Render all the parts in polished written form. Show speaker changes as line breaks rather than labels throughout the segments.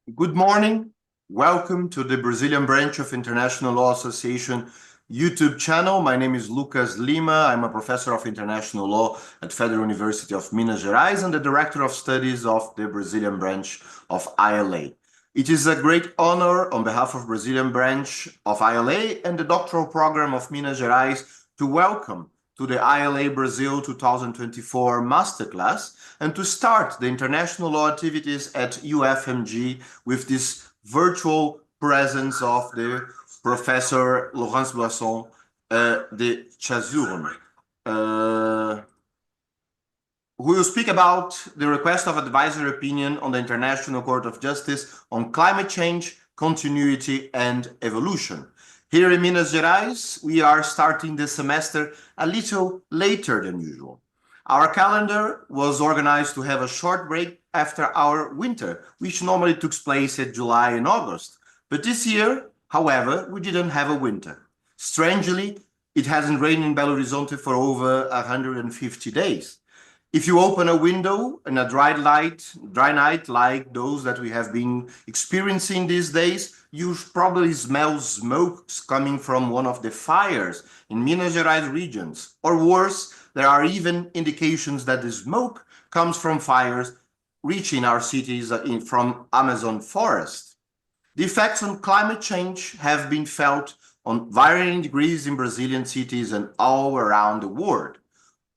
Good morning. Welcome to the Brazilian branch of International Law Association YouTube channel. My name is Lucas Lima. I'm a professor of international law at Federal University of Minas Gerais and the director of studies of the Brazilian branch of ILA. It is a great honor on behalf of Brazilian branch of ILA and the doctoral program of Minas Gerais to welcome to the ILA Brazil 2024 Masterclass and to start the international law activities at UFMG with this virtual presence of the Professor Laurence Boisson de Chazournes, who will speak about the request of advisory opinion on the International Court of Justice on climate change, continuity, and evolution. Here in Minas Gerais, we are starting the semester a little later than usual. Our calendar was organized to have a short break after our winter, which normally took place in July and August. But this year, however, we didn't have a winter. Strangely, it hasn't rained in Belo Horizonte for over 150 days. If you open a window in a dry night like those that we have been experiencing these days, you probably smell smoke coming from one of the fires in Minas Gerais regions. Or worse, there are even indications that the smoke comes from fires reaching our cities from Amazon forest. The effects on climate change have been felt on varying degrees in Brazilian cities and all around the world.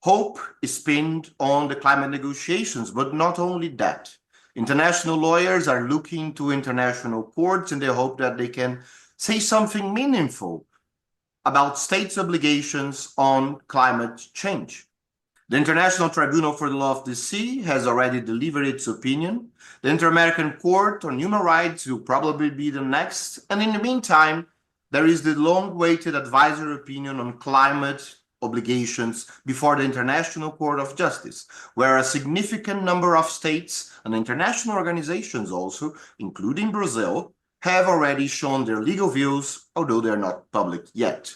Hope is pinned on the climate negotiations, but not only that. International lawyers are looking to international courts in the hope that they can say something meaningful about states' obligations on climate change. The International Tribunal for the Law of the Sea has already delivered its opinion. The Inter-American Court on Human Rights will probably be the next. And in the meantime, there is the long-awaited advisory opinion on climate obligations before the International Court of Justice, where a significant number of states and international organizations also, including Brazil, have already shown their legal views, although they're not public yet.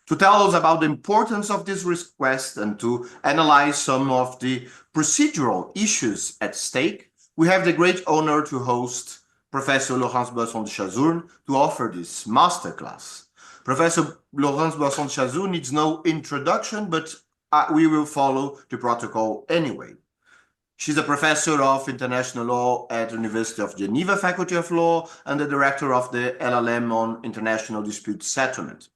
To tell us about the importance of this request and to analyze some of the procedural issues at stake, we have the great honor to host Professor Laurence Boisson de Chazournes to offer this masterclass. Professor Laurence Boisson de Chazournes needs no introduction, but we will follow the protocol anyway. She's a professor of international law at the University of Genève Faculty of Law and the director of the LLM on international dispute settlement.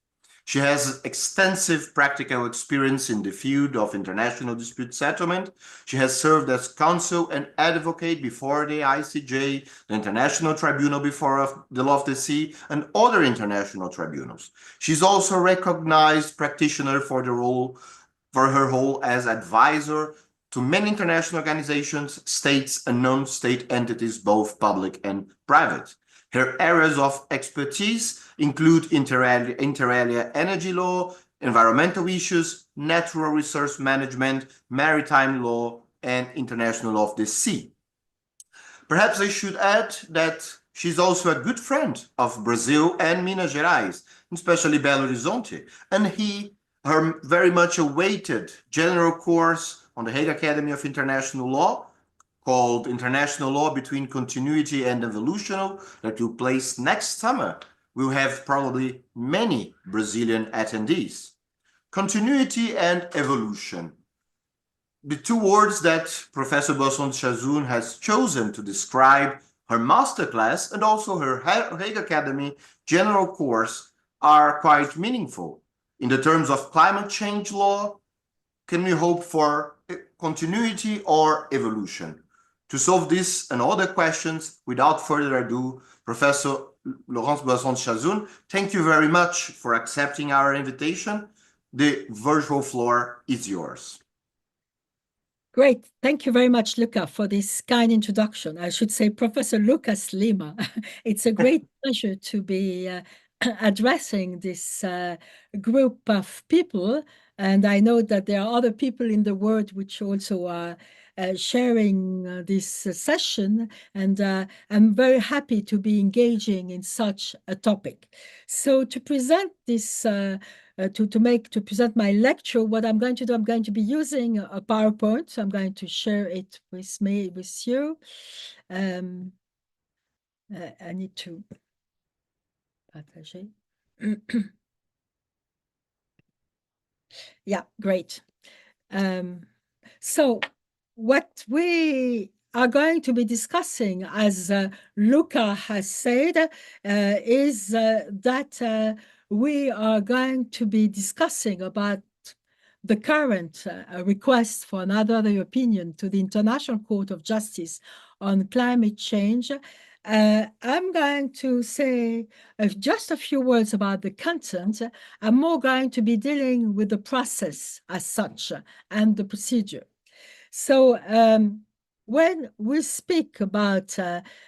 She has extensive practical experience in the field of international dispute settlement. She has served as counsel and advocate before the ICJ, the International Tribunal before the Law of the Sea, and other international tribunals. She's also a recognized practitioner for her role as advisor to many international organizations, states, and non-state entities, both public and private. Her areas of expertise include inter alia energy law, environmental issues, natural resource management, maritime law, and international law of the sea. Perhaps I should add that she's also a good friend of Brazil and Minas Gerais, especially Belo Horizonte, and her very much awaited general course on the Hague Academy of International Law called International Law Between Continuity and Evolution that will place next summer will have probably many Brazilian attendees. Continuity and evolution. The two words that Professor Boisson de Chazournes has chosen to describe her masterclass and also her Hague Academy general course are quite meaningful. In the terms of climate change law, can we hope for continuity or evolution? To solve this and other questions, without further ado, Professor Laurence Boisson de Chazournes, thank you very much for accepting our invitation. The virtual floor is yours.
Great. Thank you very much, Luca, for this kind introduction. I should say Professor Lucas Lima. It's a great pleasure to be addressing this group of people. And I know that there are other people in the world which also are sharing this session. And I'm very happy to be engaging in such a topic. So to present this to present my lecture, what I'm going to do, I'm going to be using a PowerPoint. So I'm going to share it with you. I need to partager. Yeah, great. So what we are going to be discussing, as Luca has said, is that we are going to be discussing about the current request for another opinion to the International Court of Justice on climate change. I'm going to say just a few words about the content. I'm more going to be dealing with the process as such and the procedure. So when we speak about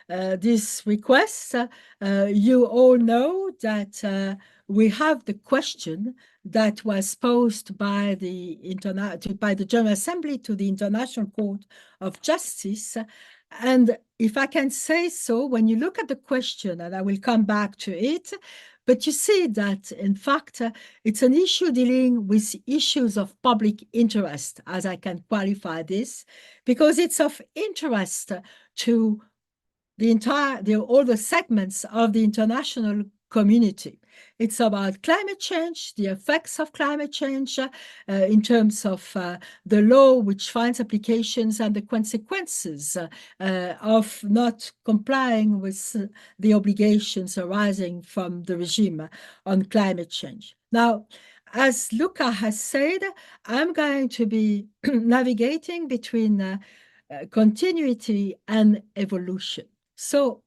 this request, you all know that we have the question that was posed by the General Assembly to the International Court of Justice. And if I can say so, when you look at the question, and I will come back to it, but you see that, in fact, it's an issue dealing with issues of public interest, as I can qualify this, because it's of interest to all the segments of the international community. It's about climate change, the effects of climate change in terms of the law which finds applications and the consequences of not complying with the obligations arising from the regime on climate change. Now, as Luca has said, I'm going to be navigating between continuity and evolution. So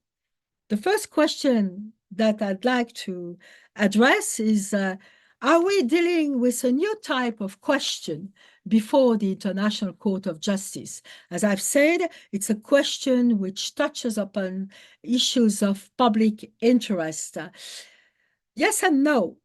the first question that I'd like to address is, are we dealing with a new type of question before the International Court of Justice? As I've said, it's a question which touches upon issues of public interest. Yes and no.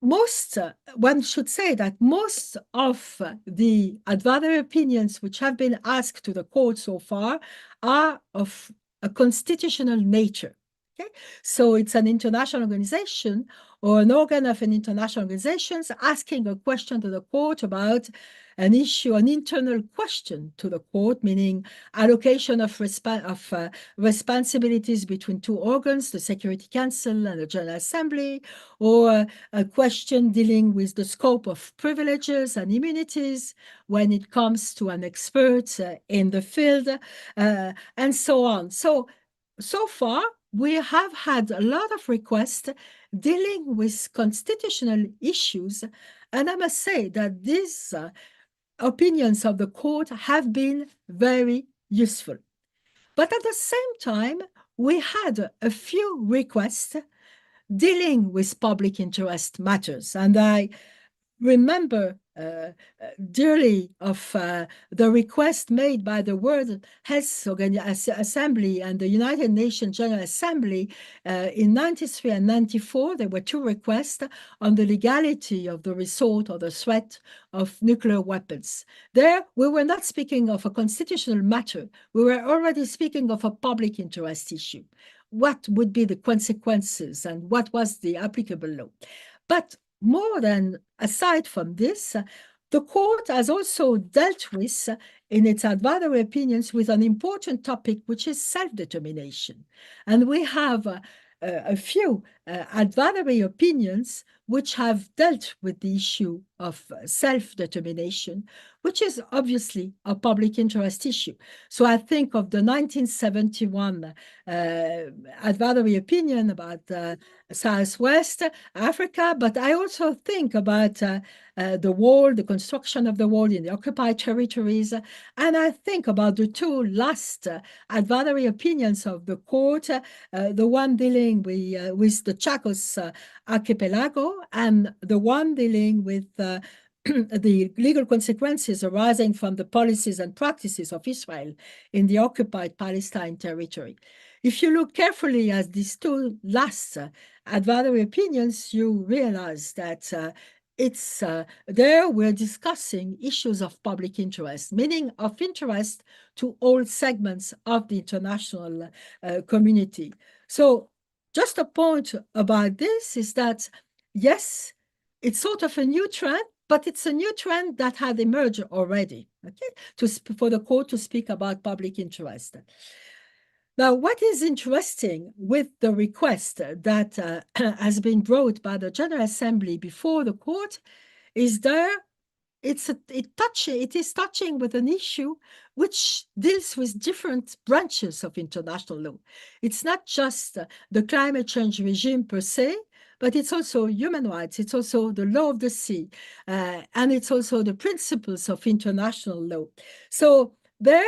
One should say that most of the advisory opinions which have been asked to the court so far are of a constitutional nature. Okay? So it's an international organization or an organ of an international organization asking a question to the court about an issue, an internal question to the court, meaning allocation of responsibilities between two organs, the Security Council and the General Assembly, or a question dealing with the scope of privileges and immunities when it comes to an expert in the field, and so on. So far, we have had a lot of requests dealing with constitutional issues, and I must say that these opinions of the court have been very useful. But at the same time, we had a few requests dealing with public interest matters. And I remember dearly of the request made by the World Health Assembly and the United Nations General Assembly in 93 and 94. There were two requests on the legality of the resort or the threat of nuclear weapons. There, we were not speaking of a constitutional matter. We were already speaking of a public interest issue. What would be the consequences and what was the applicable law? But more than aside from this, the court has also dealt with, in its advisory opinions, with an important topic, which is self-determination. And we have a few advisory opinions which have dealt with the issue of self-determination, which is obviously a public interest issue. So I think of the 1971 advisory opinion about Southwest Africa, but I also think about the wall, the construction of the wall in the occupied territories, and I think about the two last advisory opinions of the court, the one dealing with the Chagos archipelago and the one dealing with the legal consequences arising from the policies and practices of Israel in the occupied Palestine territory. If you look carefully at these two last advisory opinions, you realize that there we're discussing issues of public interest, meaning of interest to all segments of the international community. So just a point about this is that, yes, it's sort of a new trend, but it's a new trend that had emerged already, okay, for the court to speak about public interest. Now, what is interesting with the request that has been brought by the General Assembly before the court is it is touching with an issue which deals with different branches of international law. It's not just the climate change regime per se, but it's also human rights, it's also the law of the sea, and it's also the principles of international law. So there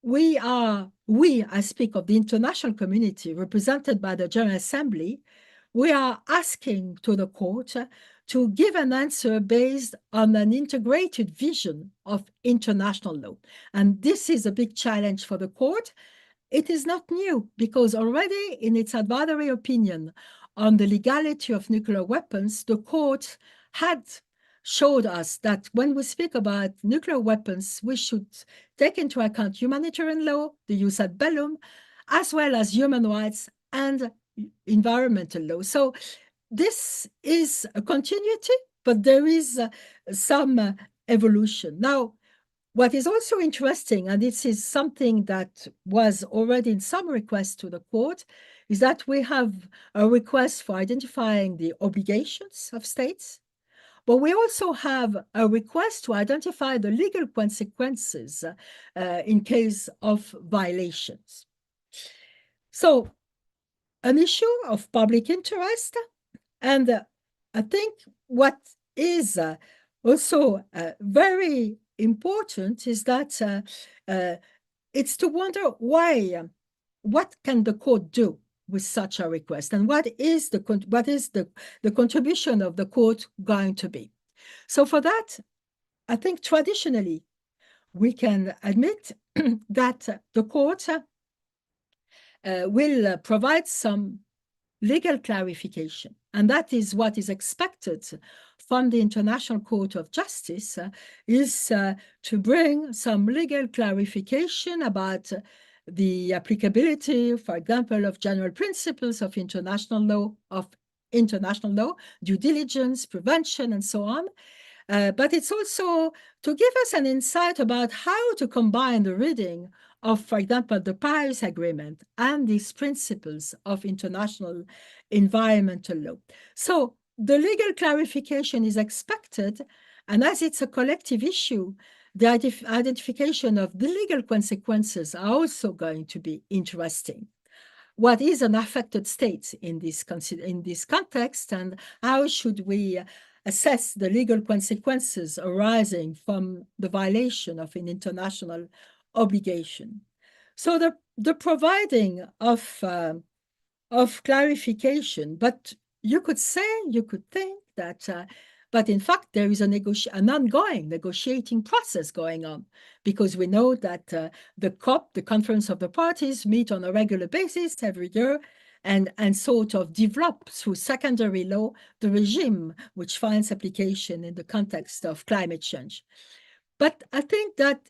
I speak of the international community represented by the General Assembly, we are asking to the court to give an answer based on an integrated vision of international law. And this is a big challenge for the court. It is not new because already in its advisory opinion on the legality of nuclear weapons, the court had showed us that when we speak about nuclear weapons, we should take into account humanitarian law, the jus ad bellum, as well as human rights and environmental law. So this is a continuity, but there is some evolution. Now, what is also interesting, and this is something that was already in some requests to the court, is that we have a request for identifying the obligations of states, but we also have a request to identify the legal consequences in case of violations. So an issue of public interest, and I think what is also very important is that it's to wonder why, what can the court do with such a request, and what is the contribution of the court going to be? So for that, I think traditionally we can admit that the court will provide some legal clarification, and that is what is expected from the International Court of Justice, is to bring some legal clarification about the applicability, for example, of general principles of international law, due diligence, prevention, and so on. But it's also to give us an insight about how to combine the reading of, for example, the Paris Agreement and these principles of international environmental law. So the legal clarification is expected, and as it's a collective issue, the identification of the legal consequences are also going to be interesting. What is an affected state in this context, and how should we assess the legal consequences arising from the violation of an international obligation? So the providing of clarification, but you could think that, but in fact, there is an ongoing negotiating process going on, because we know that the COP, the Conference of the Parties, meet on a regular basis every year and sort of develop through secondary law the regime which finds application in the context of climate change. But I think that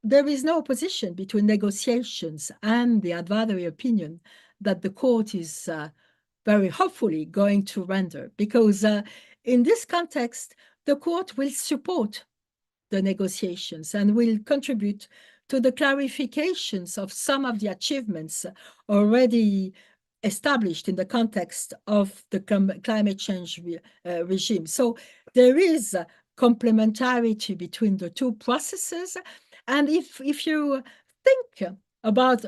there is no opposition between negotiations and the advisory opinion that the court is very hopefully going to render, because in this context, the court will support the negotiations and will contribute to the clarifications of some of the achievements already established in the context of the climate change regime. So there is complementarity between the two processes. And if you think about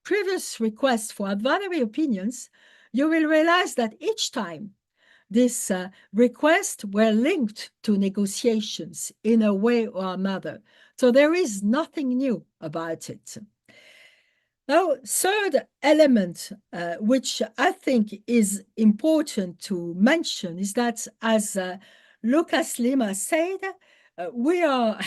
previous requests for advisory opinions, you will realize that each time these requests were linked to negotiations in a way or another. So there is nothing new about it. Now, third element, which I think is important to mention, is that, as Lucas Lima said, we are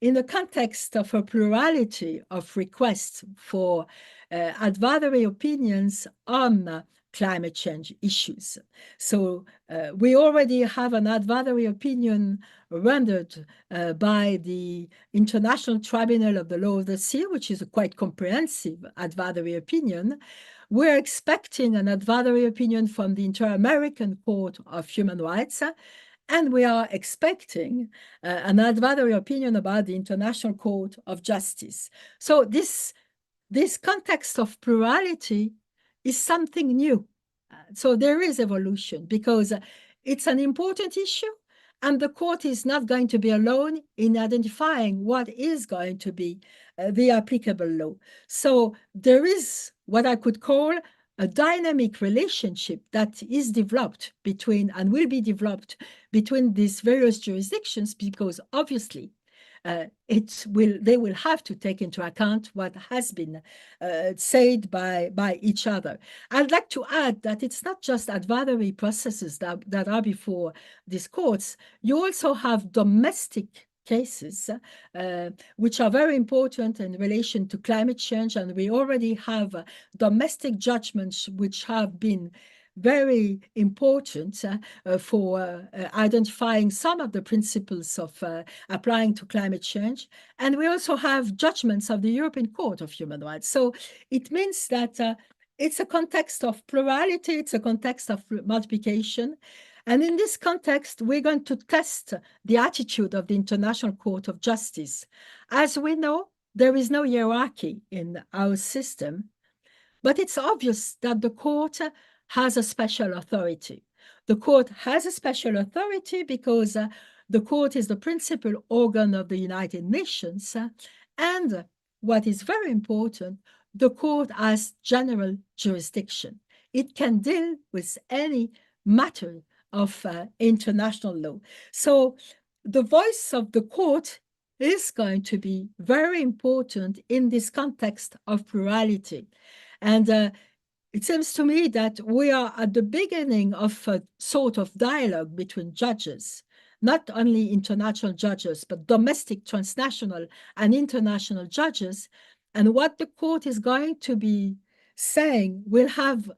in the context of a plurality of requests for advisory opinions on climate change issues. So we already have an advisory opinion rendered by the International Tribunal of the Law of the Sea, which is a quite comprehensive advisory opinion. We're expecting an advisory opinion from the Inter-American Court of Human Rights, and we are expecting an advisory opinion about the International Court of Justice. So this this context of plurality is something new. So there is evolution because it's an important issue, and the court is not going to be alone in identifying what is going to be the applicable law. So there is what I could call a dynamic relationship that is developed between and will be developed between these various jurisdictions, because obviously they will have to take into account what has been said by each other. I'd like to add that it's not just adversary processes that are before these courts. You also have domestic cases, which are very important in relation to climate change, and we already have domestic judgments which have been very important for identifying some of the principles of applying to climate change. And we also have judgments of the European Court of Human Rights. So it means that it's a context of plurality, it's a context of multiplication. And in this context, we're going to test the attitude of the International Court of Justice. As we know, there is no hierarchy in our system, but it's obvious that the court has a special authority. The court has a special authority because the court is the principal organ of the United Nations. And what is very important, the court has general jurisdiction. It can deal with any matter of international law. So the voice of the court is going to be very important in this context of plurality. And it seems to me that we are at the beginning of a sort of dialogue between judges, not only international judges, but domestic, transnational, and international judges. And what the court is going to be saying will have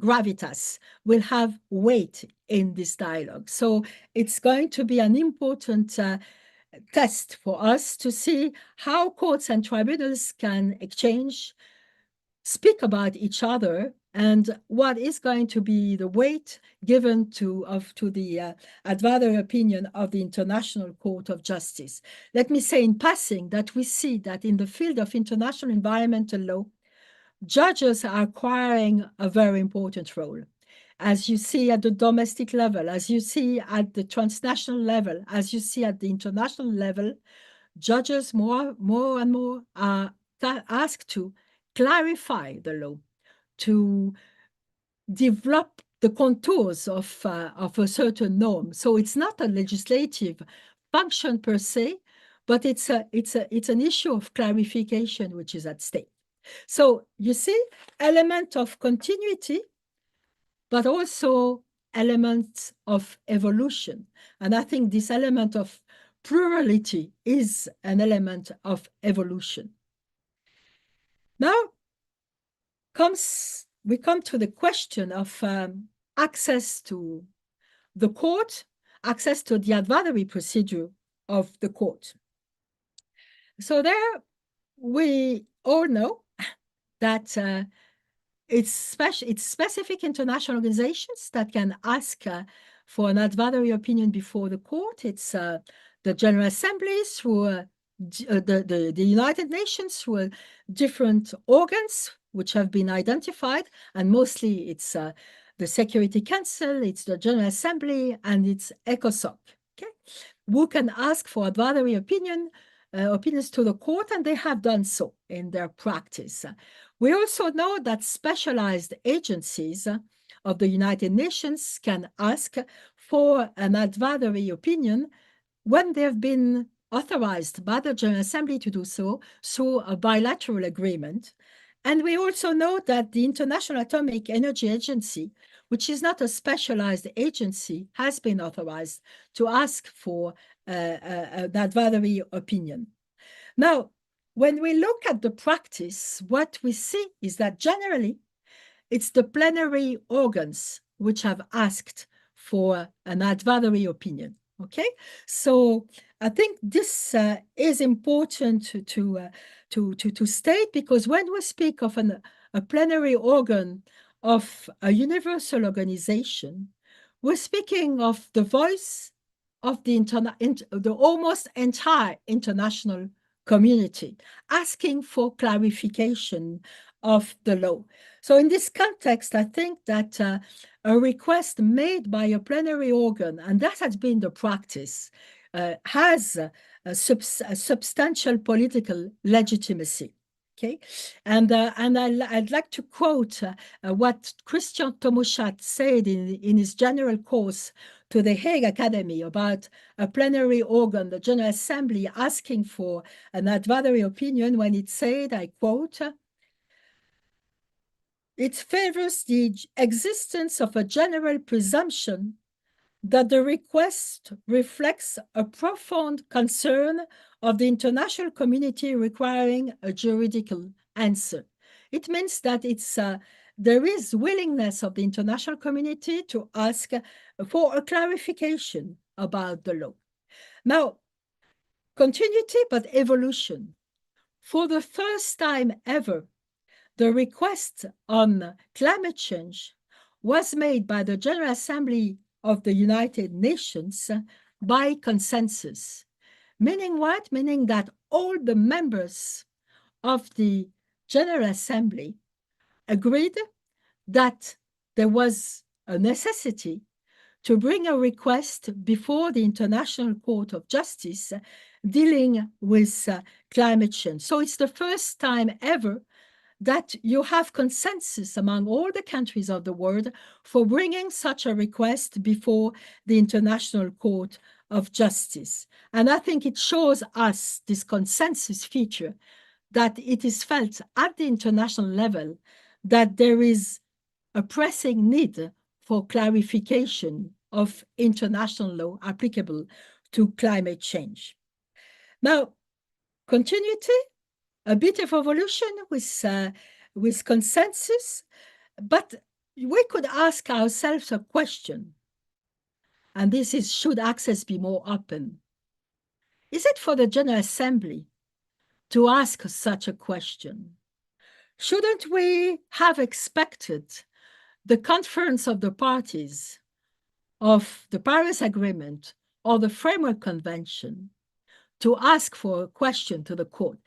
gravitas, will have weight in this dialogue. So it's going to be an important test for us to see how courts and tribunals can exchange, speak about each other, and what is going to be the weight given to the adversary opinion of the International Court of Justice. Let me say in passing that we see that in the field of international environmental law, judges are acquiring a very important role. As you see at the domestic level, as you see at the transnational level, as you see at the international level, judges more and more are asked to clarify the law, to develop the contours of a certain norm. So it's not a legislative function per se, but it's an issue of clarification which is at stake. So you see, element of continuity, but also elements of evolution. And I think this element of plurality is an element of evolution. Now we come to the question of access to the court, access to the adversary procedure of the court. So there we all know that it's specific international organizations that can ask for an adversary opinion before the court. It's the General Assembly through the United Nations through different organs which have been identified, and mostly it's the Security Council, it's the General Assembly, and it's ECOSOC, okay, who can ask for adversary opinions to the court, and they have done so in their practice. We also know that specialized agencies of the United Nations can ask for an adversary opinion when they've been authorized by the General Assembly to do so through a bilateral agreement. And we also know that the International Atomic Energy Agency, which is not a specialized agency, has been authorized to ask for an adversary opinion. Now, when we look at the practice, what we see is that generally it's the plenary organs which have asked for an adversary opinion. Okay, so I think this is important to state, because when we speak of a plenary organ of a universal organization, we're speaking of the voice of the almost entire international community, asking for clarification of the law. So in this context, I think that a request made by a plenary organ, and that has been the practice, has a substantial political legitimacy. Okay, and I'd like to quote what Christian Tomochat said in his general course to the Hague Academy about a plenary organ, the General Assembly, asking for an advisory opinion when it said, I quote, "It favors the existence of a general presumption that the request reflects a profound concern of the international community requiring a juridical answer." It means that there is willingness of the international community to ask for a clarification about the law. Now, continuity but evolution. For the first time ever, the request on climate change was made by the General Assembly of the United Nations by consensus. Meaning what? Meaning that all the members of the General Assembly agreed that there was a necessity to bring a request before the International Court of Justice dealing with climate change. So it's the first time ever that you have consensus among all the countries of the world for bringing such a request before the International Court of Justice. And I think it shows us, this consensus feature, that it is felt at the international level that there is a pressing need for clarification of international law applicable to climate change. Now, continuity, a bit of evolution with consensus, but we could ask ourselves a question, and this is, should access be more open? Is it for the General Assembly to ask such a question? Shouldn't we have expected the conference of the parties of the Paris Agreement or the Framework Convention to ask for a question to the court?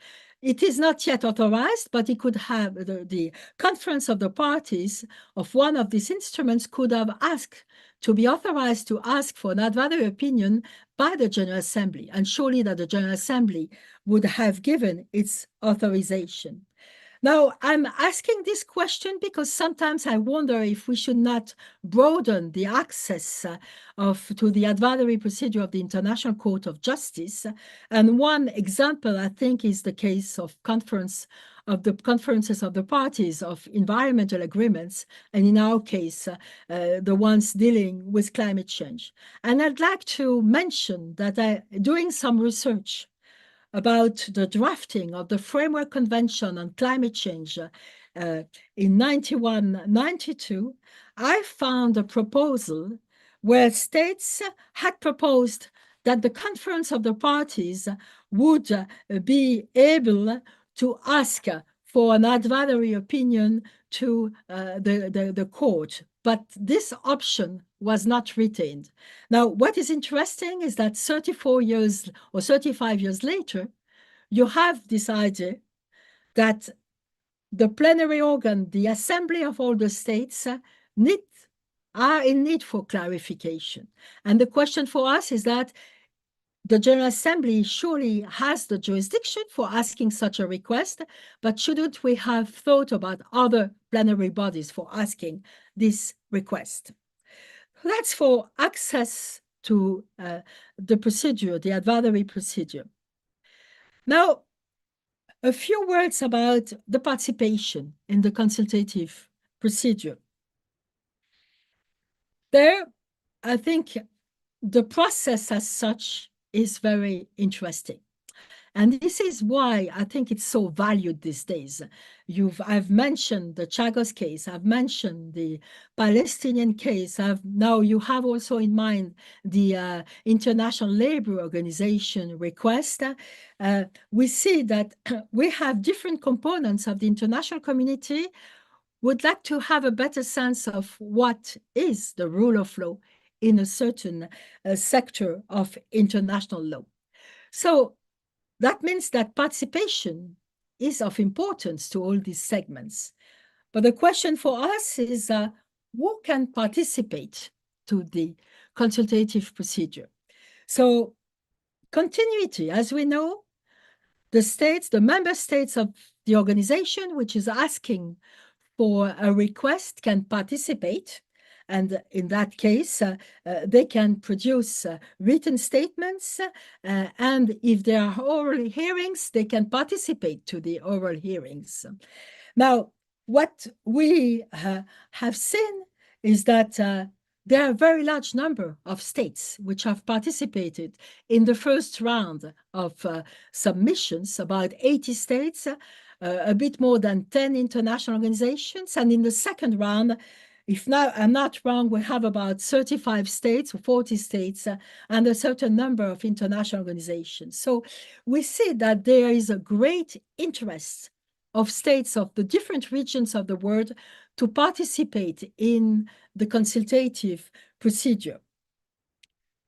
It is not yet authorized, but it could have the conference of the parties of one of these instruments could have asked to be authorized to ask for an advisory opinion by the General Assembly, and surely that the General Assembly would have given its authorization. Now, I'm asking this question because sometimes I wonder if we should not broaden the access to the advisory procedure of the International Court of Justice. And one example, I think, is the case of conferences of the parties of environmental agreements, and in our case, the ones dealing with climate change. And I'd like to mention that doing some research about the drafting of the Framework Convention on Climate Change in 91-92, I found a proposal where states had proposed that the conference of the parties would be able to ask for an advisory opinion to the court, but this option was not retained. Now, what is interesting is that 34 years or 35 years later, you have this idea that the plenary organ, the assembly of all the states, are in need for clarification. And the question for us is that the General Assembly surely has the jurisdiction for asking such a request, but shouldn't we have thought about other plenary bodies for asking this request? That's for access to the procedure, the advisory procedure. Now, a few words about the participation in the consultative procedure. There, I think the process as such is very interesting. And this is why I think it's so valued these days. I've mentioned the Chagos case, I've mentioned the Palestinian case, now you have also in mind the International Labour Organization request. We see that we have different components of the international community would like to have a better sense of what is the rule of law in a certain sector of international law. So that means that participation is of importance to all these segments. But the question for us is who can participate to the consultative procedure? So continuity, as we know, the member states of the organization which is asking for a request can participate. And in that case, they can produce written statements. And if there are oral hearings, they can participate to the oral hearings. Now, what we have seen is that there are a very large number of states which have participated in the first round of submissions, about 80 states, a bit more than 10 international organizations. And in the second round, if I'm not wrong, we have about 35 states or 40 states and a certain number of international organizations. So we see that there is a great interest of states of the different regions of the world to participate in the consultative procedure.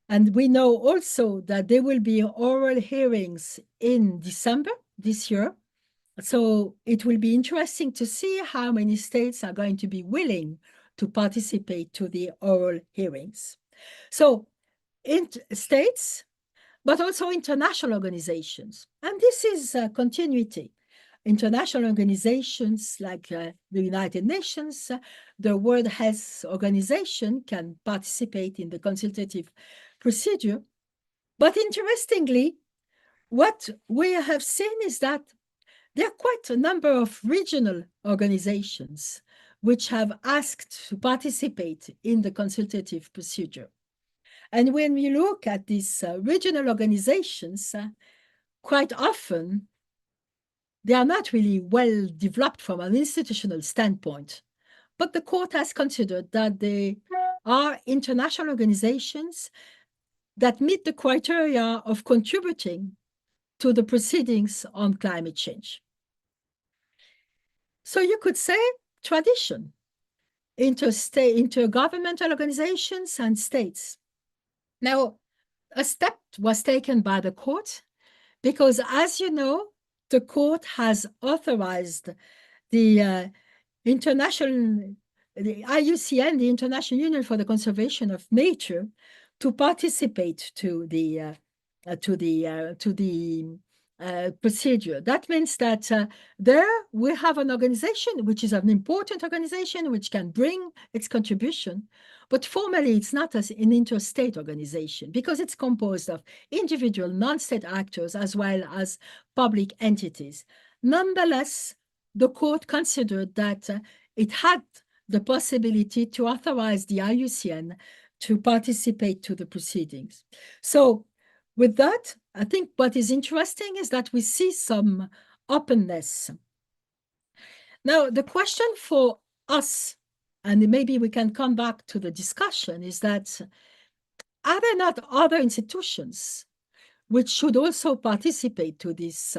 And we know also that there will be oral hearings in December this year. So it will be interesting to see how many states are going to be willing to participate to the oral hearings. So in states, but also international organizations. And this is continuity. International organizations like the United Nations, the World Health Organization can participate in the consultative procedure. But interestingly, what we have seen is that there are quite a number of regional organizations which have asked to participate in the consultative procedure. And when we look at these regional organizations, quite often they are not really well developed from an institutional standpoint. But the court has considered that they are international organizations that meet the criteria of contributing to the proceedings on climate change. So you could say tradition, intergovernmental organizations and states. Now, a step was taken by the court because, as you know, the court has authorized the IUCN, the International Union for the Conservation of Nature, to participate to the procedure. That means that there we have an organization which is an important organization which can bring its contribution, but formally it's not as an interstate organization because it's composed of individual non-state actors as well as public entities. Nonetheless, the court considered that it had the possibility to authorize the IUCN to participate to the proceedings. So with that, I think what is interesting is that we see some openness. Now, the question for us, and maybe we can come back to the discussion, is that are there not other institutions which should also participate to this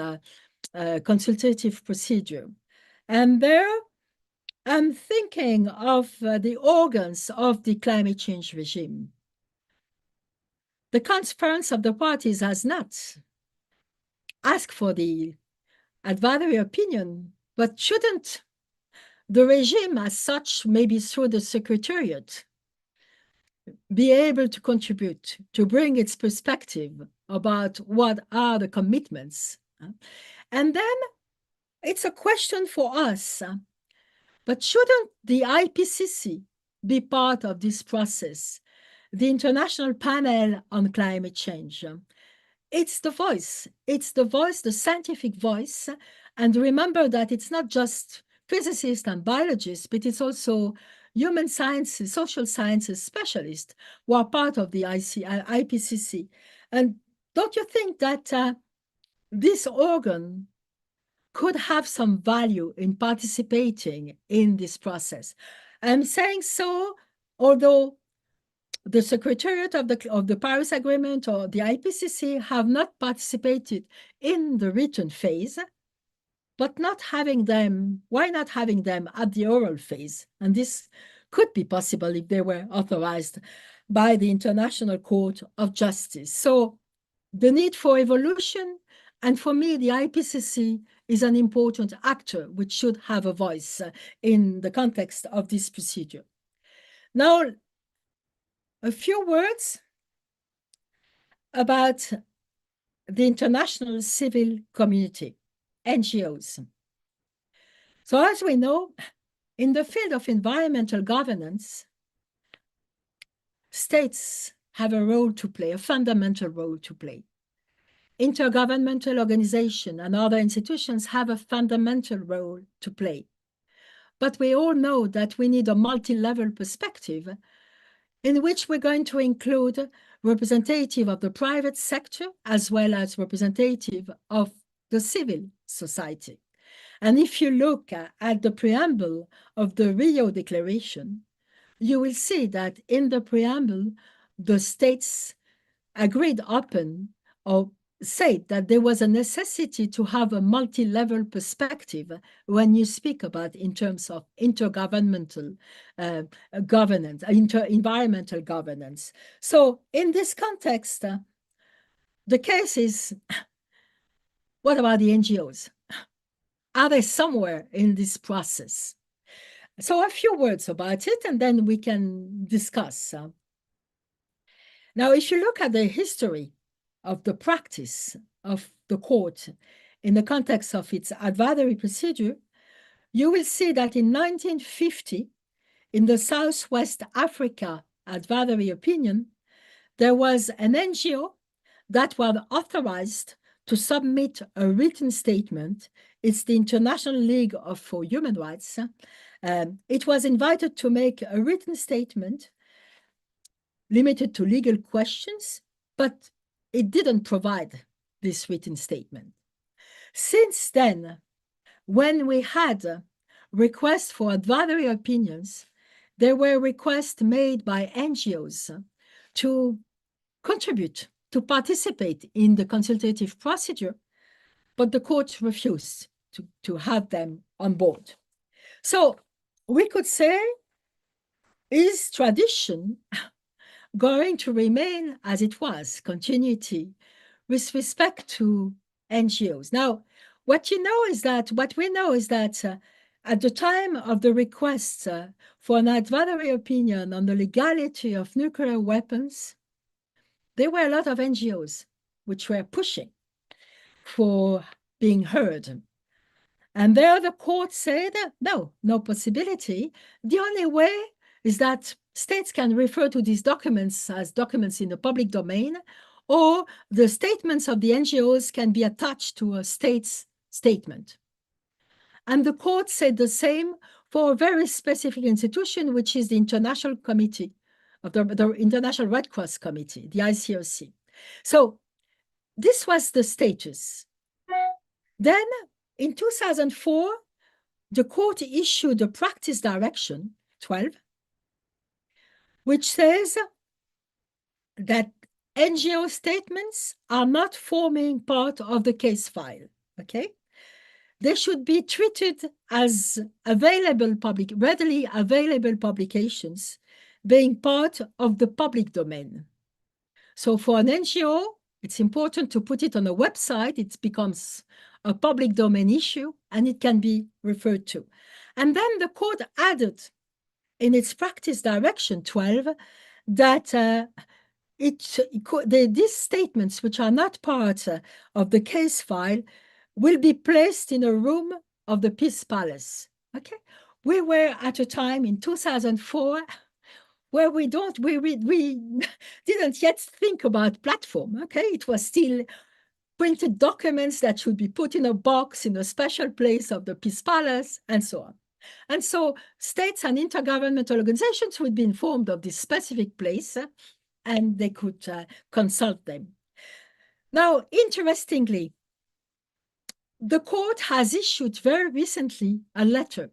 consultative procedure? And there, I'm thinking of the organs of the climate change regime. The conference of the parties has not asked for the advisory opinion, but shouldn't the regime as such, maybe through the Secretariat, be able to contribute, to bring its perspective about what are the commitments? And then it's a question for us, but shouldn't the IPCC be part of this process? The International Panel on Climate Change. It's the voice, the scientific voice. And remember that it's not just physicists and biologists, but it's also human sciences, social sciences specialists who are part of the IPCC. And don't you think that this organ could have some value in participating in this process? I'm saying so, although the Secretariat of the Paris Agreement or the IPCC have not participated in the written phase, but not having them, why not having them at the oral phase? And this could be possible if they were authorized by the International Court of Justice. So the need for evolution And for me, the IPCC is an important actor which should have a voice in the context of this procedure. Now, a few words about the international civil community, NGOs. So as we know, in the field of environmental governance, states have a role to play, a fundamental role to play. Intergovernmental organizations and other institutions have a fundamental role to play. But we all know that we need a multi-level perspective in which we're going to include representative of the private sector as well as representative of the civil society. And if you look at the preamble of the Rio Declaration, you will see that in the preamble, the states agreed upon or said that there was a necessity to have a multi-level perspective when you speak about in terms of intergovernmental governance, environmental governance. So in this context, the case is, what about the NGOs? Are they somewhere in this process? So a few words about it, and then we can discuss. Now, if you look at the history of the practice of the court in the context of its advisory procedure, you will see that in 1950, in the Southwest Africa advisory opinion, there was an NGO that was authorized to submit a written statement. It's the International League for Human Rights. It was invited to make a written statement limited to legal questions, but it didn't provide this written statement. Since then, when we had requests for advisory opinions, there were requests made by NGOs to contribute, to participate in the consultative procedure, but the court refused to have them on board. So we could say, is tradition going to remain as it was, continuity, with respect to NGOs? Now, what we know is that at the time of the request for an advisory opinion on the legality of nuclear weapons, there were a lot of NGOs which were pushing for being heard. And there the court said, no possibility. The only way is that states can refer to these documents as documents in the public domain, or the statements of the NGOs can be attached to a state's statement. And the court said the same for a very specific institution, which is the International Committee of the International Red Cross Committee, the ICRC. So this was the status. Then in 2004, the court issued a practice direction 12, which says that NGO statements are not forming part of the case file, okay? They should be treated as readily available publications being part of the public domain. So for an NGO, it's important to put it on a website. It becomes a public domain issue, and it can be referred to. And then the court added in its practice direction 12 that these statements, which are not part of the case file, will be placed in a room of the Peace Palace. Okay, we were at a time in 2004 where we didn't yet think about platform. Okay, it was still printed documents that should be put in a box in a special place of the Peace Palace, and so on. And so states and intergovernmental organizations would be informed of this specific place, and they could consult them. Now, interestingly, the court has issued very recently a letter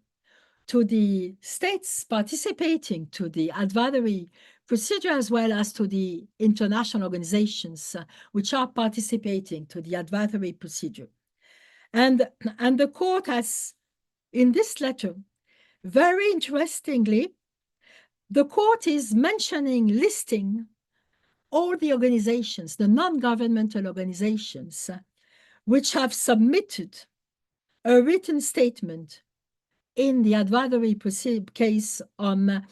to the states participating to the advisory procedure, as well as to the international organizations which are participating to the advisory procedure. And the court has, in this letter, very interestingly, the court is listing all the organizations, the non-governmental organizations, which have submitted a written statement in the advisory case on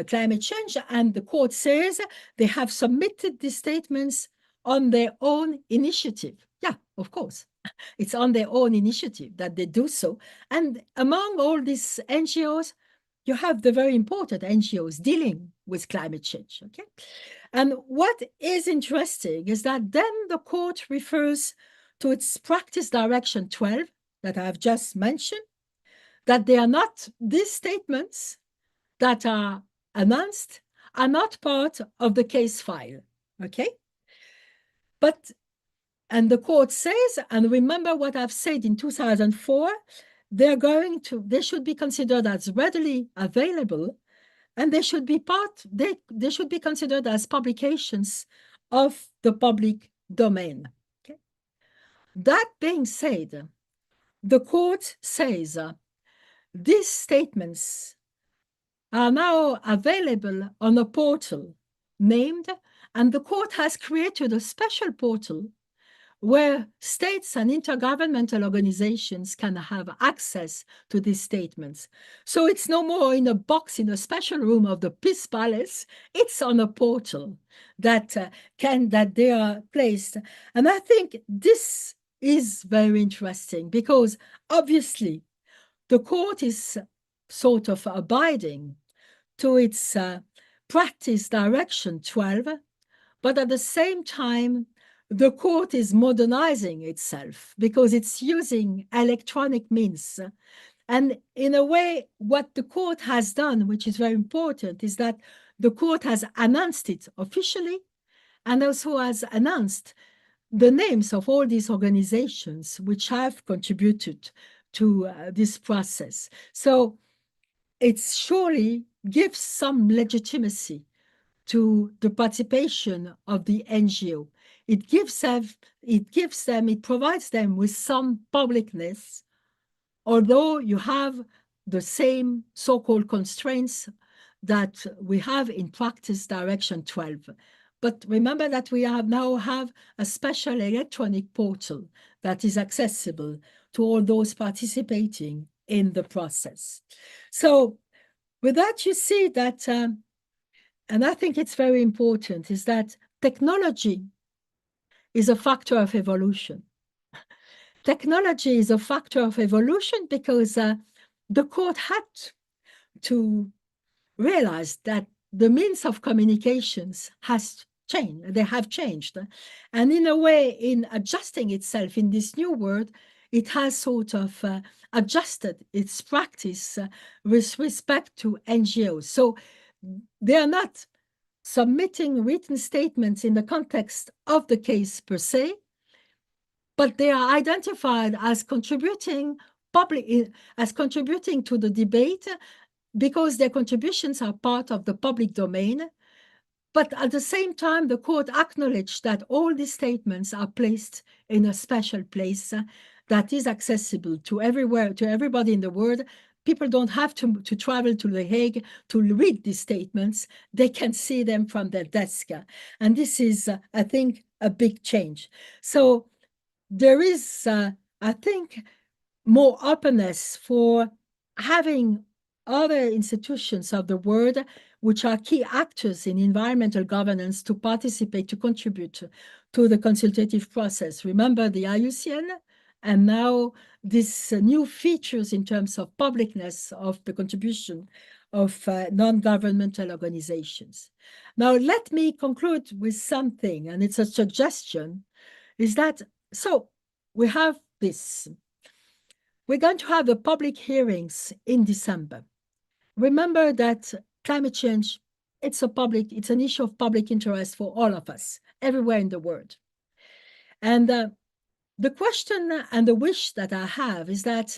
climate change, and the court says they have submitted these statements on their own initiative. Yeah, of course. It's on their own initiative that they do so. And among all these NGOs, you have the very important NGOs dealing with climate change, okay? And what is interesting is that then the court refers to its practice direction 12 that I've just mentioned, that they are not, these statements that are announced are not part of the case file, okay? But, and the court says, and remember what I've said in 2004, they should be considered as readily available, and they should be they should be considered as publications of the public domain. Okay? That being said, the court says these statements are now available on a portal named, and the court has created a special portal where states and intergovernmental organizations can have access to these statements. So it's no more in a box in a special room of the Peace Palace, it's on a portal that they are placed. And I think this is very interesting because obviously the court is sort of abiding to its practice direction 12, but at the same time, the court is modernizing itself because it's using electronic means. And in a way, what the court has done, which is very important, is that the court has announced it officially and also has announced the names of all these organizations which have contributed to this process. So it surely gives some legitimacy to the participation of the NGO. It provides them with some publicness, although you have the same so-called constraints that we have in practice direction 12. But remember that we now have a special electronic portal that is accessible to all those participating in the process. So with that, you see that, and I think it's very important, is that technology is a factor of evolution. Technology is a factor of evolution because the court had to realize that the means of communications has changed. They have changed. And in a way, in adjusting itself in this new world, it has sort of adjusted its practice with respect to NGOs. So they are not submitting written statements in the context of the case per se, but they are identified as contributing to the debate because their contributions are part of the public domain. But at the same time, the court acknowledged that all these statements are placed in a special place that is accessible to everybody in the world. People don't have to travel to The Hague to read these statements. They can see them from their desk. And this is, I think, a big change. So there is, I think, more openness for having other institutions of the world which are key actors in environmental governance to participate, to contribute to the consultative process. Remember the IUCN, and now these new features in terms of publicness of the contribution of non-governmental organizations. Now, let me conclude with something, and it's a suggestion, is that, so we have this. We're going to have the public hearings in December. Remember that climate change, it's an issue of public interest for all of us, everywhere in the world. And the question and the wish that I have is that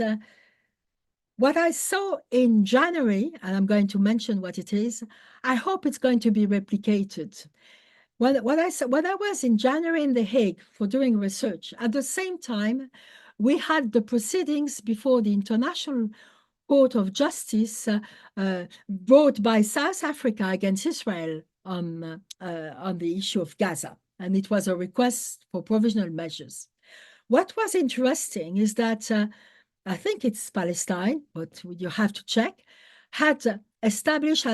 what I saw in January, and I'm going to mention what it is, I hope it's going to be replicated. When I was in January in The Hague for doing research, at the same time, we had the proceedings before the International Court of Justice brought by South Africa against Israel on the issue of Gaza. And it was a request for provisional measures. what was interesting is that I think it's Palestine, but you have to check, had established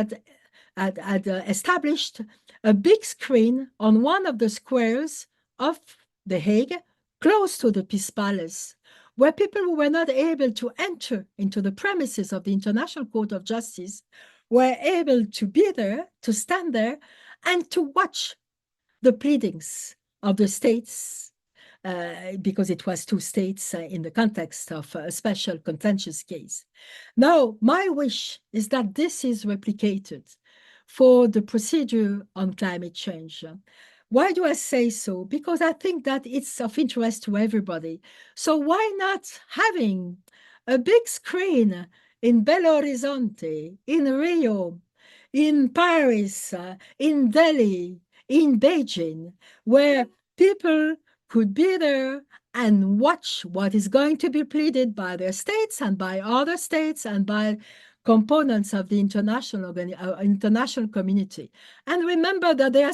a big screen on one of the squares of The Hague, close to the Peace Palace, where people who were not able to enter into the premises of the International Court of Justice were able to be there, to stand there, and to watch the pleadings of the states, because it was two states in the context of a special contentious case. Now, my wish is that this is replicated for the procedure on climate change. Why do I say so? Because I think that it's of interest to everybody. So why not having a big screen in Belo Horizonte, in Rio, in Paris, in Delhi, in Beijing, where people could be there and watch what is going to be pleaded by their states and by other states and by components of the international community. And remember that there are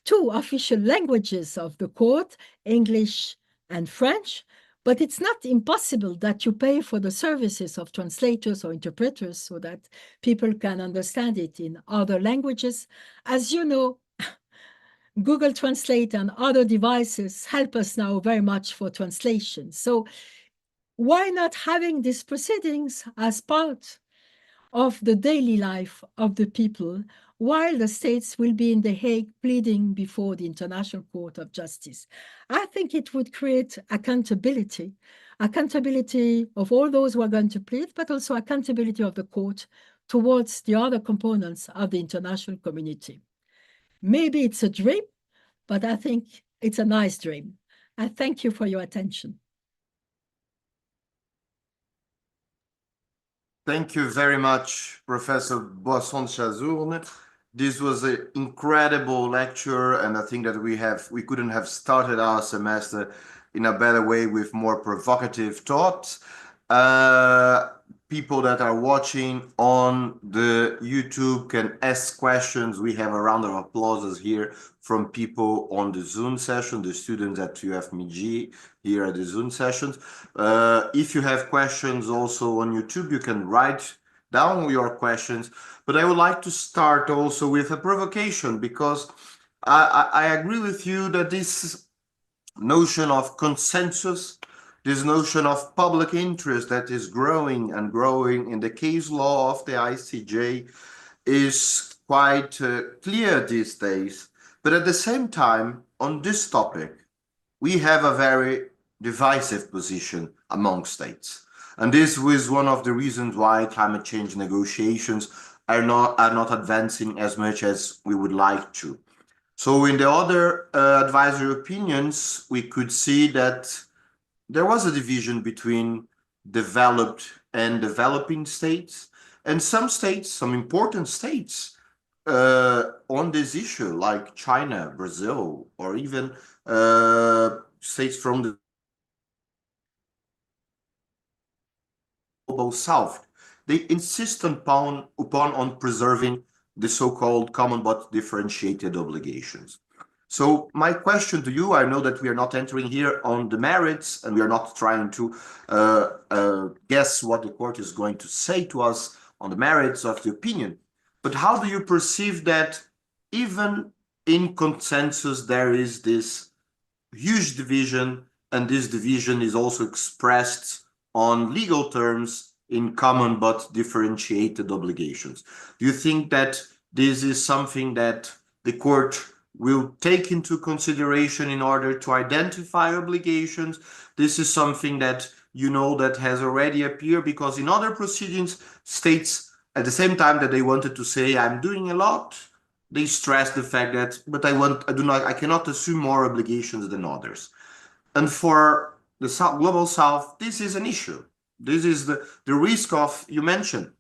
two official languages of the court, English and French, but it's not impossible that you pay for the services of translators or interpreters so that people can understand it in other languages. As you know, Google Translate and other devices help us now very much for translation. So why not having these proceedings as part of the daily life of the people while the states will be in The Hague pleading before the International Court of Justice? I think it would create accountability of all those who are going to plead, but also accountability of the court towards the other components of the international community. Maybe it's a dream, but I think it's a nice dream. I thank you for your attention.
Thank you very much, Professor Boisson de Chazournes. This was an incredible lecture, and I think that we couldn't have started our semester in a better way with more provocative thoughts. People that are watching on the YouTube can ask questions. We have a round of applause here from people on the Zoom session, the students at UFMG here at the Zoom sessions. If you have questions also on YouTube, you can write down your questions. But I would like to start also with a provocation, because I agree with you that this notion of consensus, this notion of public interest that is growing and growing in the case law of the ICJ is quite clear these days. But at the same time, on this topic, we have a very divisive position among states. And this was one of the reasons why climate change negotiations are not advancing as much as we would like to. So in the other advisory opinions, we could see that there was a division between developed and developing states, and some states, some important states on this issue, like China, Brazil, or even states from the global south, they insist upon preserving the so-called common but differentiated obligations. So my question to you, I know that we are not entering here on the merits, and we are not trying to guess what the court is going to say to us on the merits of the opinion, but how do you perceive that even in consensus there is this huge division, and this division is also expressed on legal terms in common but differentiated obligations? Do you think that this is something that the court will take into consideration in order to identify obligations? This is something that you know that has already appeared, because in other proceedings, states, at the same time that they wanted to say, I'm doing a lot, they stress the fact that, but I cannot assume more obligations than others. And for the global south, this is an issue. This is the risk of, you mentioned,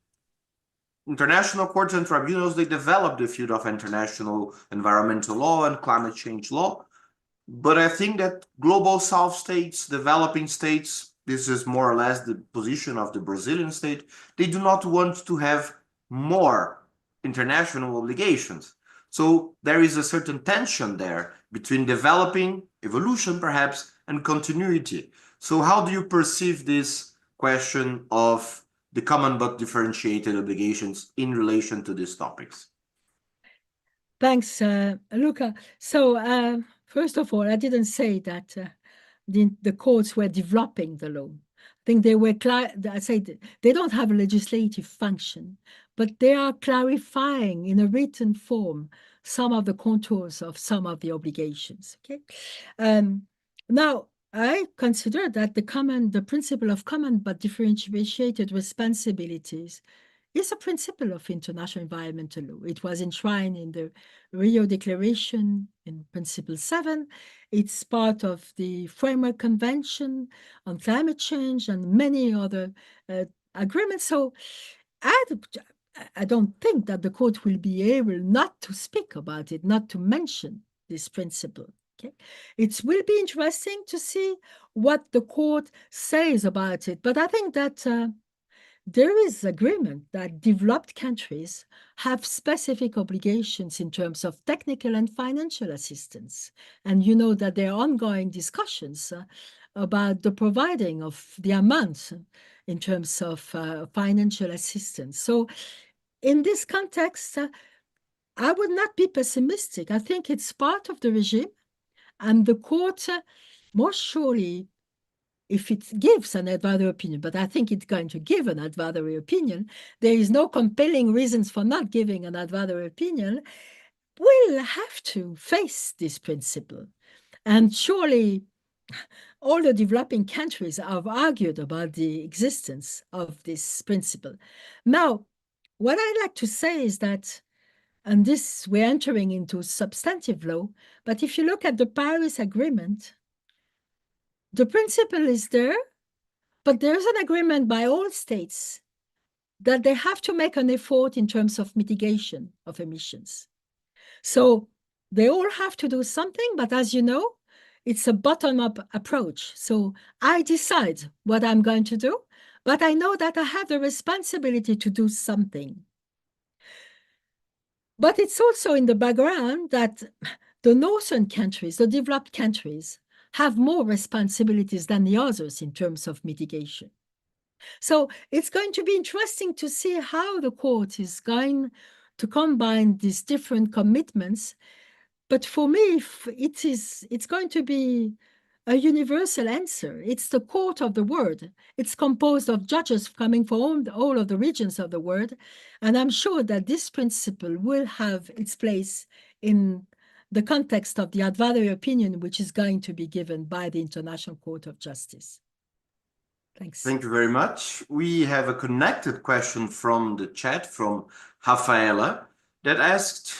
international courts and tribunals. They developed the field of international environmental law and climate change law. But I think that global south states, developing states, this is more or less the position of the Brazilian state, they do not want to have more international obligations. So there is a certain tension there between developing, evolution perhaps, and continuity. So how do you perceive this question of the common but differentiated obligations in relation to these topics?
Thanks, Luca. So, first of all, I didn't say that the courts were developing the law. I think they were, I said they don't have a legislative function, but they are clarifying in a written form some of the contours of some of the obligations. Okay. Now, I consider that the principle of common but differentiated responsibilities is a principle of international environmental law. It was enshrined in the Rio Declaration in Principle 7. It's part of the Framework Convention on Climate Change and many other agreements. So I don't think that the court will be able not to speak about it, not to mention this principle. Okay. It will be interesting to see what the court says about it. But I think that there is agreement that developed countries have specific obligations in terms of technical and financial assistance. And you know that there are ongoing discussions about the providing of the amounts in terms of financial assistance. So in this context, I would not be pessimistic. I think it's part of the regime, and the court most surely, if it gives an advisory opinion, but I think it's going to give an advisory opinion, there is no compelling reasons for not giving an advisory opinion, will have to face this principle. And surely all the developing countries have argued about the existence of this principle. Now, what I like to say is that, and this we're entering into substantive law, but if you look at the Paris Agreement, the principle is there, but there's an agreement by all states that they have to make an effort in terms of mitigation of emissions. So they all have to do something, but as you know, it's a bottom-up approach. So I decide what I'm going to do, but I know that I have the responsibility to do something. But it's also in the background that the northern countries, the developed countries, have more responsibilities than the others in terms of mitigation. So it's going to be interesting to see how the court is going to combine these different commitments. But for me, it's going to be a universal answer. It's the court of the world. It's composed of judges coming from all of the regions of the world. And I'm sure that this principle will have its place in the context of the advisory opinion, which is going to be given by the International Court of Justice. Thanks.
Thank you very much. We have a connected question from the chat from Rafaela that asked,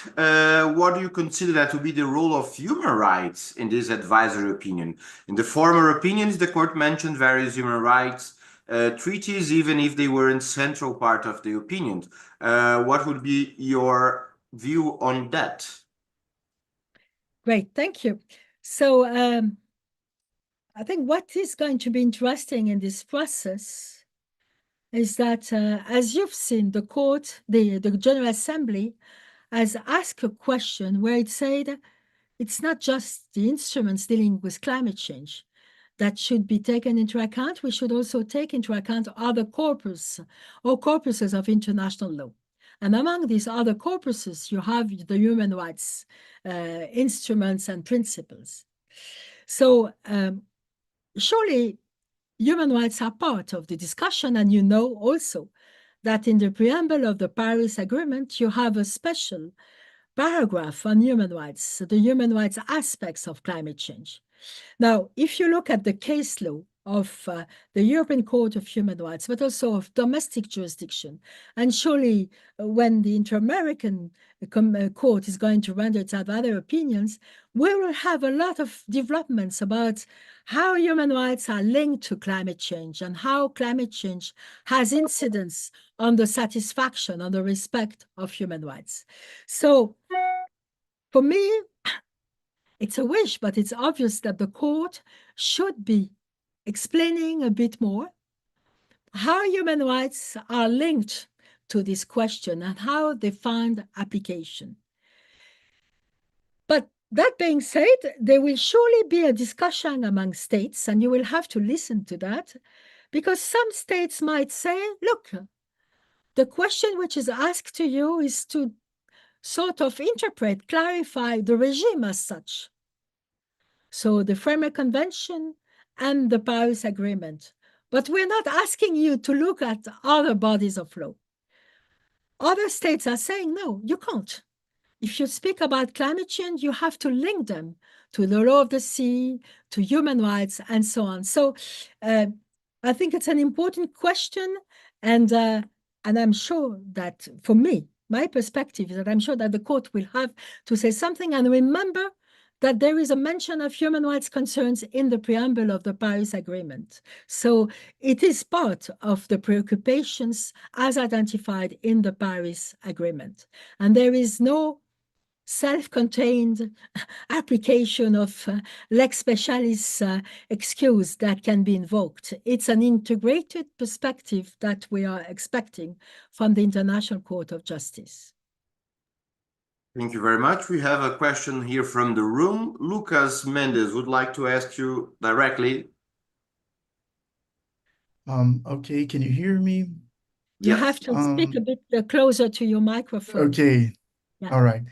what do you consider that to be the role of human rights in this advisory opinion? In the former opinions, the court mentioned various human rights treaties, even if they weren't central part of the opinion. What would be your view on that?
Great, thank you. So I think what is going to be interesting in this process is that, as you've seen, the court, the General Assembly has asked a question where it said it's not just the instruments dealing with climate change that should be taken into account. We should also take into account other corpus or corpuses of international law. And among these other corpuses, you have the human rights instruments and principles. So surely human rights are part of the discussion, and you know also that in the preamble of the Paris Agreement, you have a special paragraph on human rights, the human rights aspects of climate change. Now, if you look at the case law of the European Court of Human Rights, but also of domestic jurisdiction, and surely when the Inter-American Court is going to render its other opinions, we will have a lot of developments about how human rights are linked to climate change and how climate change has incidence on the satisfaction, on the respect of human rights. So for me, it's a wish, but it's obvious that the court should be explaining a bit more how human rights are linked to this question and how they find application. That being said, there will surely be a discussion among states, and you will have to listen to that, because some states might say, look, the question which is asked to you is to sort of interpret, clarify the regime as such. So the Framework Convention and the Paris Agreement. But we're not asking you to look at other bodies of law. Other states are saying, no, you can't. If you speak about climate change, you have to link them to the law of the sea, to human rights, and so on. So I think it's an important question, and I'm sure that for me, my perspective is that I'm sure that the court will have to say something. And remember that there is a mention of human rights concerns in the preamble of the Paris Agreement. So it is part of the preoccupations as identified in the Paris Agreement. And there is no self-contained application of lex specialis excuse that can be invoked. It's an integrated perspective that we are expecting from the International Court of Justice.
Thank you very much. We have a question here from the room. Lucas Mendes would like to ask you directly.
Okay, can you hear me?
You have to speak a bit closer to your microphone.
Okay,
yeah.
All right.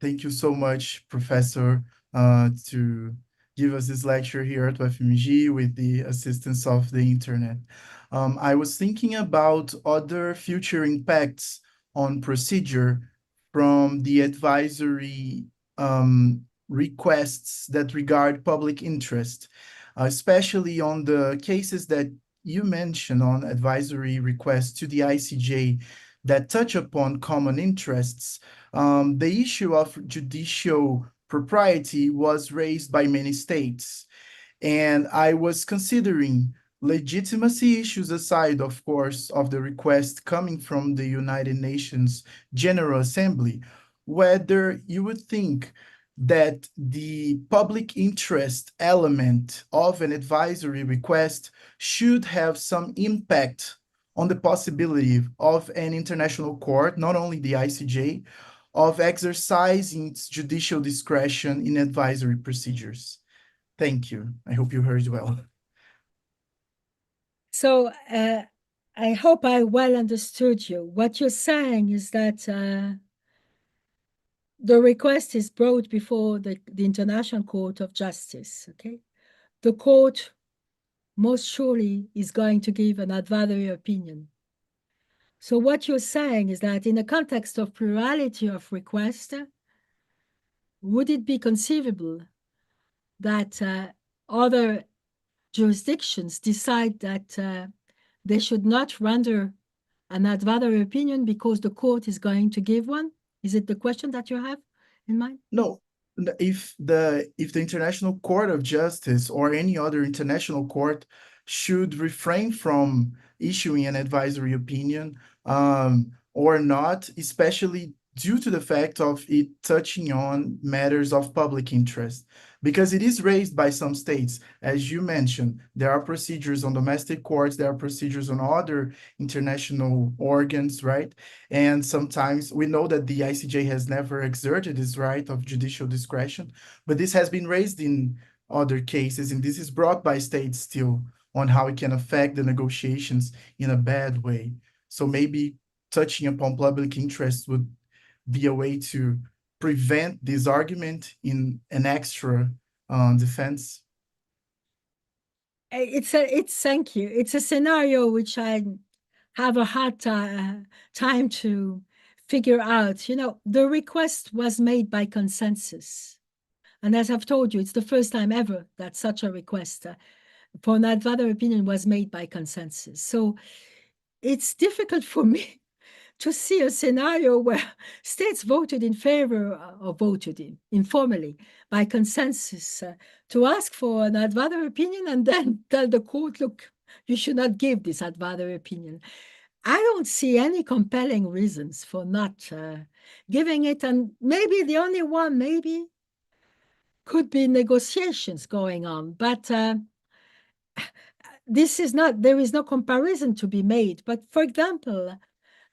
Thank you so much, Professor, to give us this lecture here at UFMG with the assistance of the internet. I was thinking about other future impacts on procedure from the advisory requests that regard public interest, especially on the cases that you mentioned on advisory requests to the ICJ that touch upon common interests. The issue of judicial propriety was raised by many states. And I was considering legitimacy issues aside, of course, of the request coming from the United Nations General Assembly, whether you would think that the public interest element of an advisory request should have some impact on the possibility of an international court, not only the ICJ, of exercising its judicial discretion in advisory procedures. Thank you. I hope you heard well.
So I hope I well understood you. What you're saying is that the request is brought before the International Court of Justice, okay? The court most surely is going to give an advisory opinion. So what you're saying is that in the context of plurality of requests, would it be conceivable that other jurisdictions decide that they should not render an advisory opinion because the court is going to give one? Is it the question that you have in mind?
No, if the International Court of Justice or any other international court should refrain from issuing an advisory opinion or not, especially due to the fact of it touching on matters of public interest, because it is raised by some states. As you mentioned, there are procedures on domestic courts, there are procedures on other international organs, right? And sometimes we know that the ICJ has never exerted its right of judicial discretion, but this has been raised in other cases, and this is brought by states still on how it can affect the negotiations in a bad way. So maybe touching upon public interest would be a way to prevent this argument in an extra defense.
Thank you. It's a scenario which I have a hard time to figure out. You know, the request was made by consensus. And as I've told you, it's the first time ever that such a request for an advisory opinion was made by consensus. So it's difficult for me to see a scenario where states voted in favor or voted in informally by consensus to ask for an advisory opinion and then tell the court, look, you should not give this advisory opinion. I don't see any compelling reasons for not giving it. And maybe the only one maybe could be negotiations going on. But there is no comparison to be made. But for example,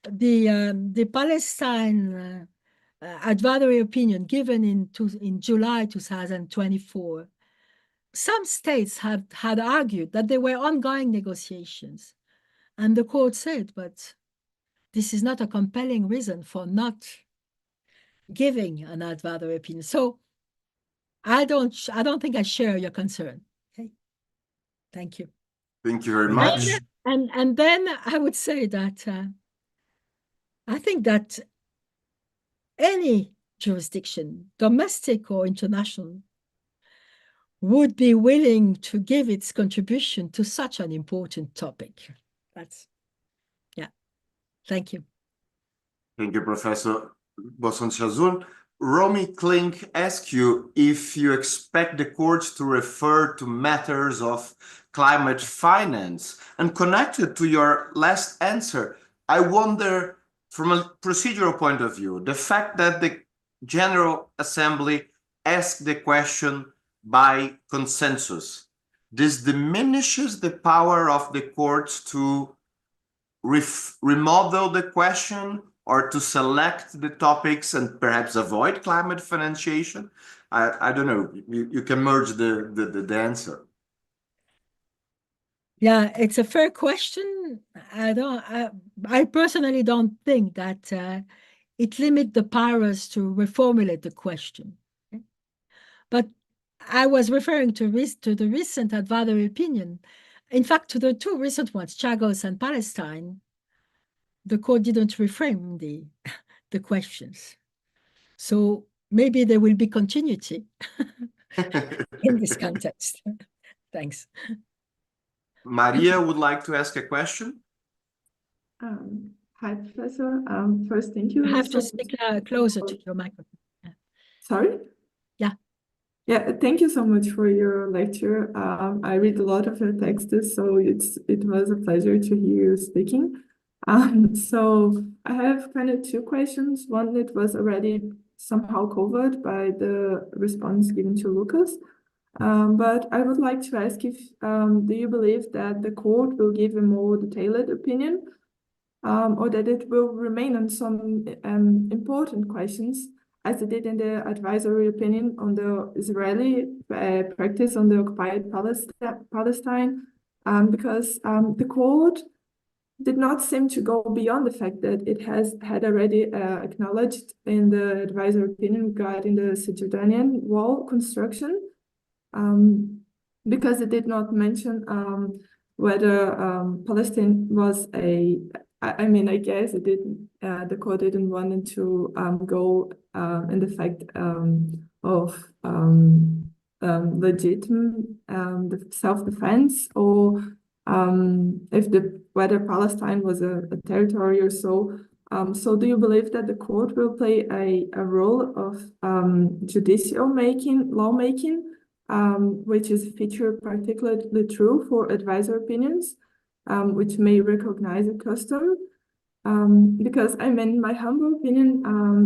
the Palestine advisory opinion given in July 2024, some states had argued that there were ongoing negotiations. And the court said, but this is not a compelling reason for not giving an advisory opinion. So I don't think I share your concern. Okay. Thank you.
Thank you very much.
And then I would say that I think that any jurisdiction, domestic or international, would be willing to give its contribution to such an important topic. Yeah. Thank you.
Thank you, Professor Boisson de Chazournes. Romy Klink asks you if you expect the courts to refer to matters of climate finance. And connected to your last answer, I wonder, from a procedural point of view, the fact that the General Assembly asked the question by consensus, this diminishes the power of the courts to remodel the question or to select the topics and perhaps avoid climate financiation? I don't know. You can merge the answer.
Yeah, it's a fair question. I personally don't think that it limits the powers to reformulate the question. Okay? But I was referring to the recent advisory opinion. In fact, to the two recent ones, Chagos and Palestine, the court didn't reframe the questions. So maybe there will be continuity in this context. Thanks.
Maria would like to ask a question.
Hi, Professor. First, thank you.
You have to speak closer to your microphone. Yeah.
Sorry?
Yeah.
Yeah, thank you so much for your lecture. I read a lot of your texts, so it was a pleasure to hear you speaking. So I have kind of two questions. One that was already somehow covered by the response given to Lucas. But I would like to ask if, do you believe that the court will give a more detailed opinion, or that it will remain on some important questions, as it did in the advisory opinion on the Israeli practice on the occupied Palestine, because the court did not seem to go beyond the fact that it had already acknowledged in the advisory opinion regarding the Cisjordanian wall construction, because it did not mention whether Palestine was I mean, I guess it didn't. The court didn't want to go in the fact of legitimate self-defense, or whether Palestine was a territory or so. So do you believe that the court will play a role of judicial lawmaking, which is a feature particularly true for advisory opinions, which may recognize a custom? Because I mean, in my humble opinion,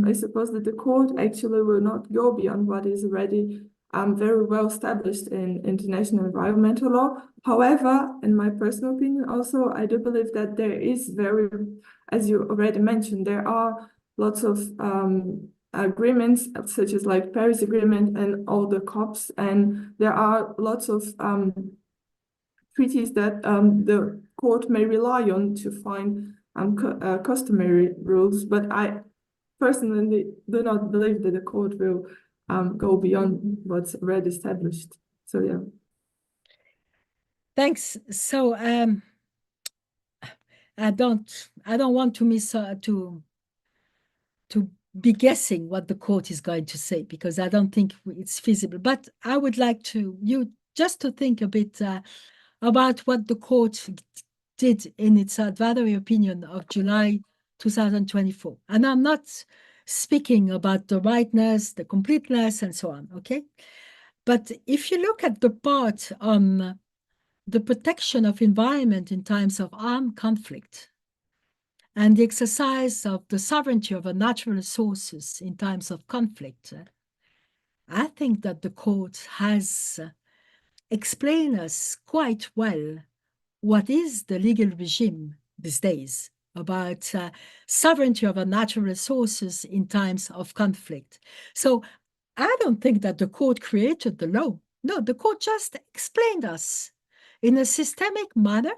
I suppose that the court actually will not go beyond what is already very well established in international environmental law. However, in my personal opinion also, I do believe that there is as you already mentioned, there are lots of agreements, such as like Paris Agreement and all the COPs, and there are lots of treaties that the court may rely on to find customary rules. But I personally do not believe that the court will go beyond what's already established. So yeah.
Thanks. So I don't want to be guessing what the court is going to say, because I don't think it's feasible. But I would like you just to think a bit about what the court did in its advisory opinion of July 2024. And I'm not speaking about the rightness, the completeness, and so on, okay? But if you look at the part on the protection of environment in times of armed conflict and the exercise of the sovereignty of our natural resources in times of conflict, I think that the court has explained us quite well what is the legal regime these days about sovereignty over natural resources in times of conflict. So I don't think that the court created the law. No, the court just explained us in a systemic manner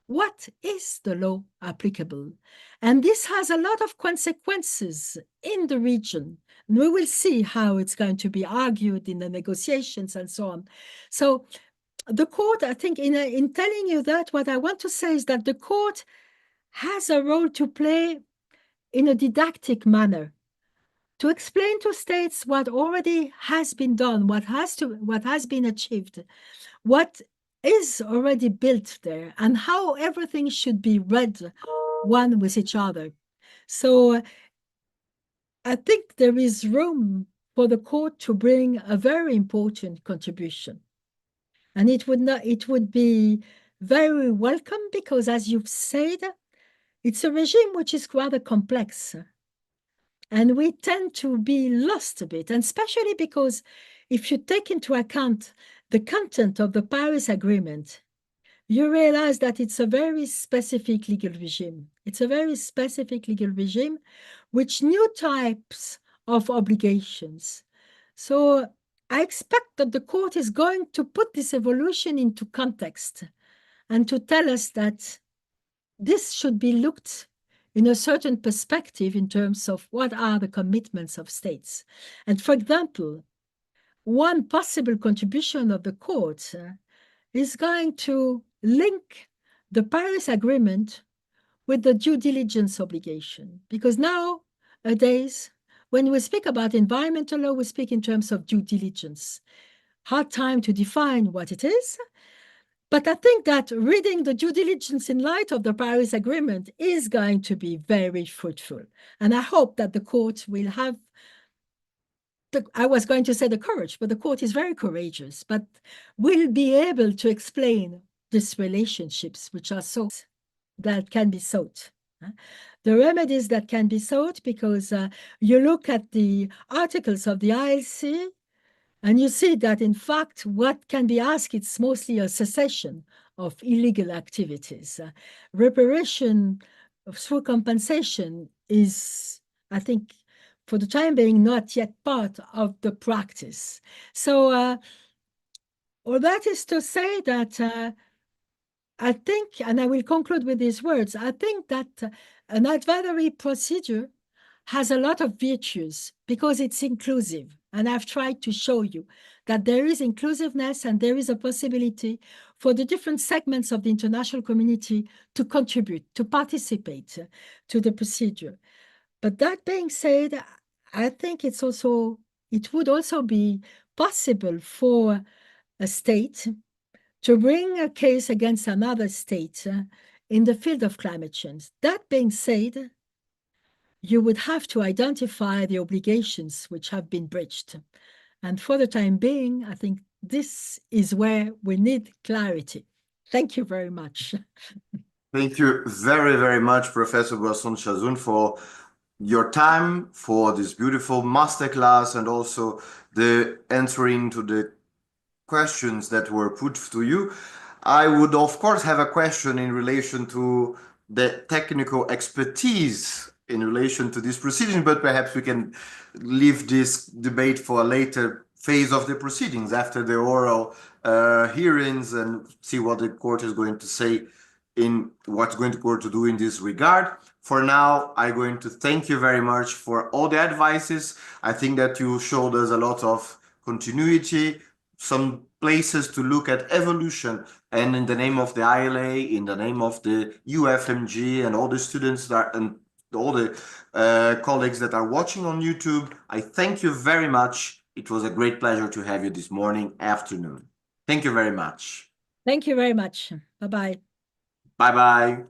what is the law applicable. And this has a lot of consequences in the region. And we will see how it's going to be argued in the negotiations and so on. So the court, I think, in telling you that, what I want to say is that the court has a role to play in a didactic manner to explain to states what already has been done, what has been achieved, what is already built there, and how everything should be read one with each other. So I think there is room for the court to bring a very important contribution. And it would be very welcome because, as you've said, it's a regime which is rather complex. And we tend to be lost a bit, and especially because if you take into account the content of the Paris Agreement, you realize that it's a very specific legal regime. It's a very specific legal regime with new types of obligations. So I expect that the court is going to put this evolution into context and to tell us that this should be looked in a certain perspective in terms of what are the commitments of states. And for example, one possible contribution of the court is going to link the Paris Agreement with the due diligence obligation. Because nowadays, when we speak about environmental law, we speak in terms of due diligence. Hard time to define what it is. But I think that reading the due diligence in light of the Paris Agreement is going to be very fruitful. And I hope that the court will have, I was going to say the courage, but the court is very courageous, but will be able to explain these relationships which are sought, that can be sought. The remedies that can be sought, because you look at the articles of the ILC, and you see that, in fact, what can be asked, it's mostly a cessation of illegal activities. Reparation through compensation is, I think, for the time being, not yet part of the practice. So all that is to say that I think, and I will conclude with these words, I think that an advisory procedure has a lot of virtues because it's inclusive. And I've tried to show you that there is inclusiveness and there is a possibility for the different segments of the international community to contribute, to participate to the procedure. But that being said, I think it would also be possible for a state to bring a case against another state in the field of climate change. That being said, you would have to identify the obligations which have been breached. And for the time being, I think this is where we need clarity. Thank you very much.
Thank you very, very much, Professor Boisson de Chazournes, for your time, for this beautiful masterclass, and also the answering to the questions that were put to you. I would, of course, have a question in relation to the technical expertise in relation to this proceeding, but perhaps we can leave this debate for a later phase of the proceedings after the oral hearings and see what the court is going to say in what's going to court to do in this regard. For now, I'm going to thank you very much for all the advices. I think that you showed us a lot of continuity, some places to look at evolution, and in the name of the ILA, in the name of the UFMG and all the students that and all the colleagues that are watching on YouTube, I thank you very much. It was a great pleasure to have you this afternoon. Thank you very much.
Thank you very much. Bye-bye.
Bye-bye.